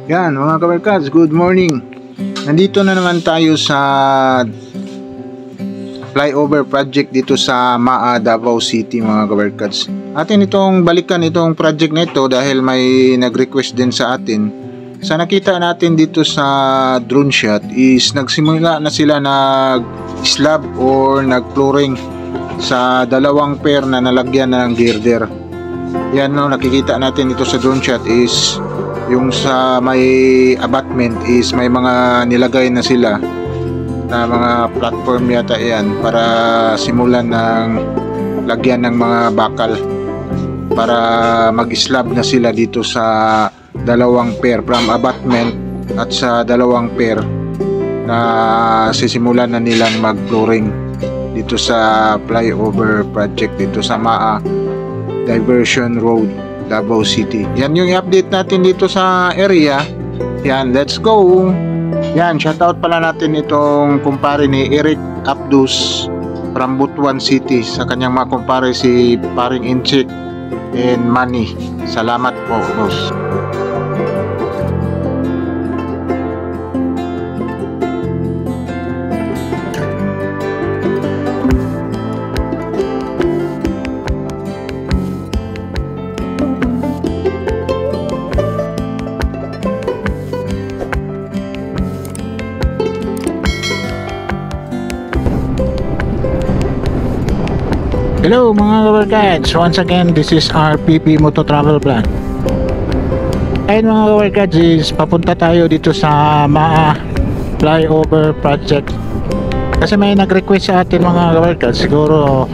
Yan mga kabarkads, good morning. Nandito na naman tayo sa flyover project dito sa MAA, Davao City mga kabarkads. Atin itong balikan itong project na ito dahil may nag-request din sa atin. Sa nakita natin dito sa drone shot is nagsimula na sila nag-slab or nag-flooring sa dalawang pair na nalagyan ng girder. Yan no, nakikita natin ito sa drone shot is yung sa may abutment is may mga nilagay na sila na mga platform yata yan para simulan ng lagyan ng mga bakal para mag-slab na sila dito sa dalawang pair from abutment at sa dalawang pair na sisimulan na nilang mag-flooring dito sa flyover project dito sa MAA Diversion Road, Davao City. Yan yung update natin dito sa area. Yan, let's go. Yan, shoutout pala natin itong kumpare ni Eric Abdus from Butuan City sa kanyang mga kumpare si Paring Inchik and Manny. Salamat po, boss. Hello mga kabarkads, once again this is RPP Moto Travel Plan. Ayun mga kabarkads, is papunta tayo dito sa MAA Flyover Project kasi may nag-request sa atin mga kabarkads. Siguro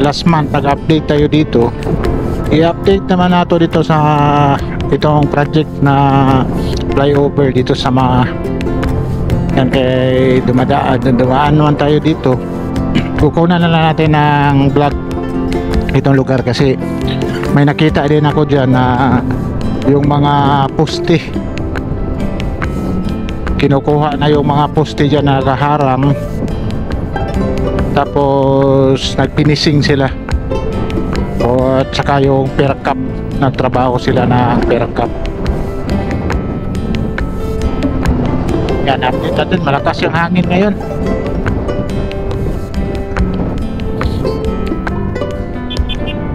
last month nag-update tayo dito. I-update naman nato dito sa itong project na flyover dito sa MAA. Yan, kay dumaan naman tayo dito. Kukunan na lang natin ng vlog itong lugar kasi may nakita din ako dyan na yung mga poste, kinukuha na yung mga poste dyan na nakaharang, tapos nagpinising sila at saka yung percap, nagtrabaho sila ng percap. Yan, update natin, malakas yung hangin ngayon.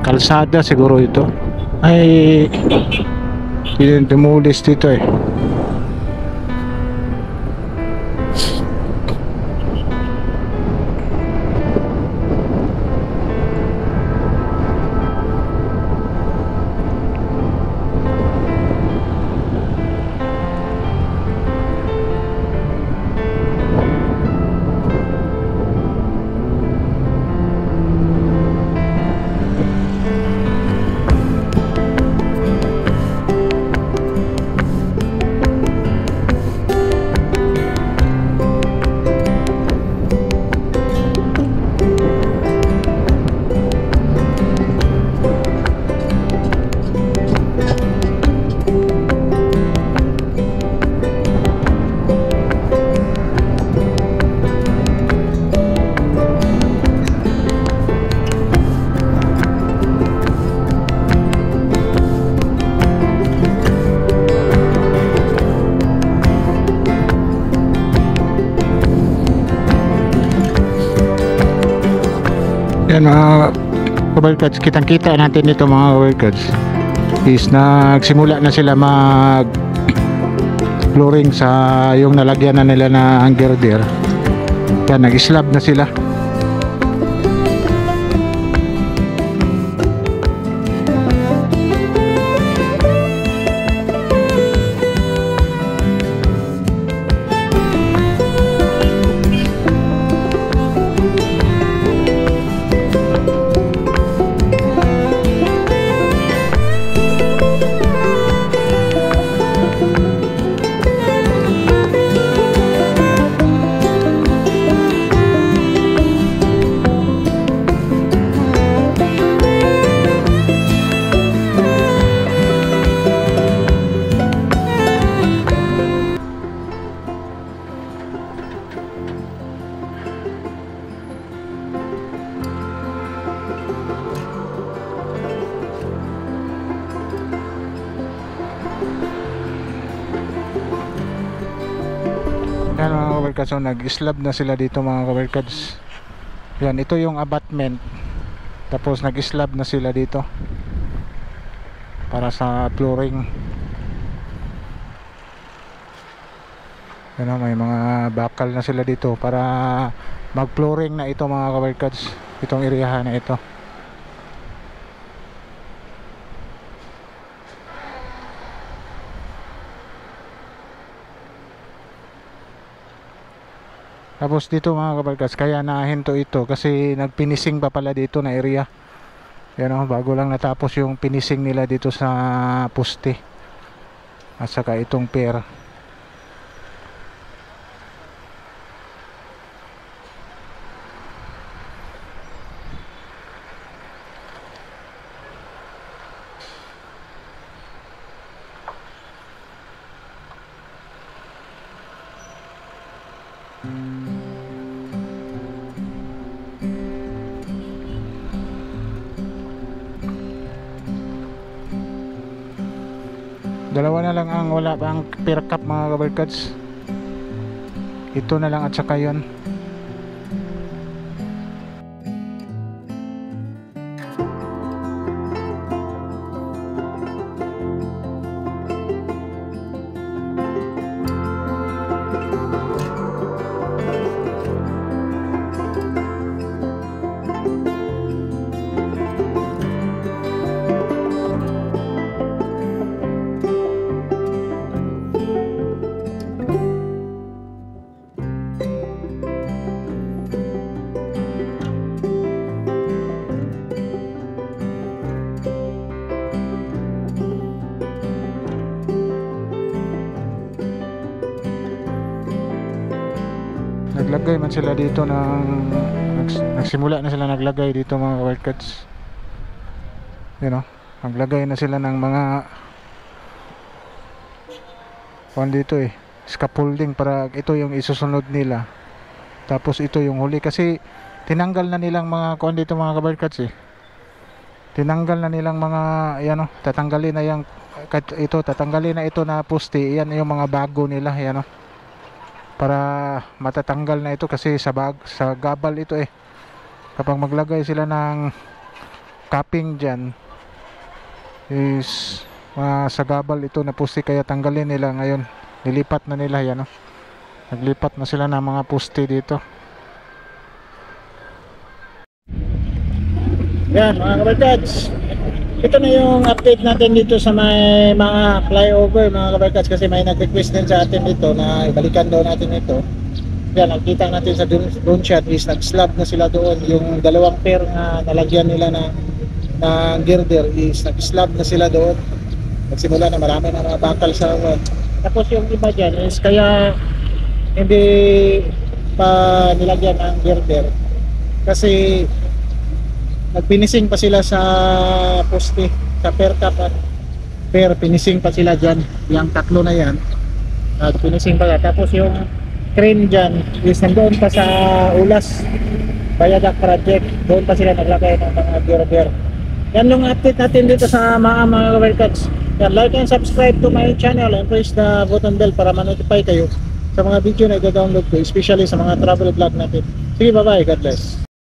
Kalsada siguro ito ay dinulis dito eh. Yan mga kabarkads, kitang kita natin ito mga kabarkads is nagsimula na sila mag flooring sa yung nalagyan na nila na ang girder. Yan, nag-slab na sila. Yan mga kabarkads, so nag-slab na sila dito mga kabarkads. Yan, ito yung abutment. Tapos nag-slab na sila dito para sa flooring. Yan, may mga bakal na sila dito para mag-flooring na ito mga kabarkads. Itong area na ito. Tapos dito mga kabarkads, kaya nahinto ito kasi nagpinising pa pala dito na area. Yan o, bago lang natapos yung pinising nila dito sa poste at saka itong pier. Dalawa na lang ang wala pa ang pier cap mga kabarkads. Ito na lang at saka yun. Naglagay man sila dito ng nagsimula na sila naglagay dito mga kabarkads. You know, naglagay na sila ng mga dito scaffolding para ito yung isusunod nila. Tapos ito yung huli kasi tinanggal na nilang mga dito mga kabarkads tinanggal na nilang mga tatanggalin na yung tatanggalin na ito na poste. Yan yung mga bago nila para matatanggal na ito kasi sa gabal ito kapag maglagay sila ng capping dyan is sa gabal ito na poste, kaya tanggalin nila ngayon. Nilipat na nila naglipat na sila ng mga poste dito. Yan mga kabarkads, ito na yung update natin dito sa may mga flyover mga kabarkads, kasi may nag-request din sa atin dito na ibalikan daw natin ito. Yan, nakita natin sa drone shot is nag-slab na sila doon. Yung dalawang pair na nalagyan nila na girder is nag-slab na sila doon. Nagsimula na marami na mga bakal sa tapos yung iba dyan is kaya hindi pa nilagyan ng girder kasi nagpinising pa sila sa poste, sa pair cap at pair, pinising pa sila dyan. Yung tatlo na yan nagpinising pa. Tapos yung crane dyan is nandoon pa sa Ulas Viaduct project, doon pa sila naglagay ng mga girder. Yan yung update natin dito sa mga kabarkads. Yan, like and subscribe to my channel and press the button bell para ma-notify kayo sa mga video na i-download ko, especially sa mga travel vlog natin. Sige, bye bye, God bless.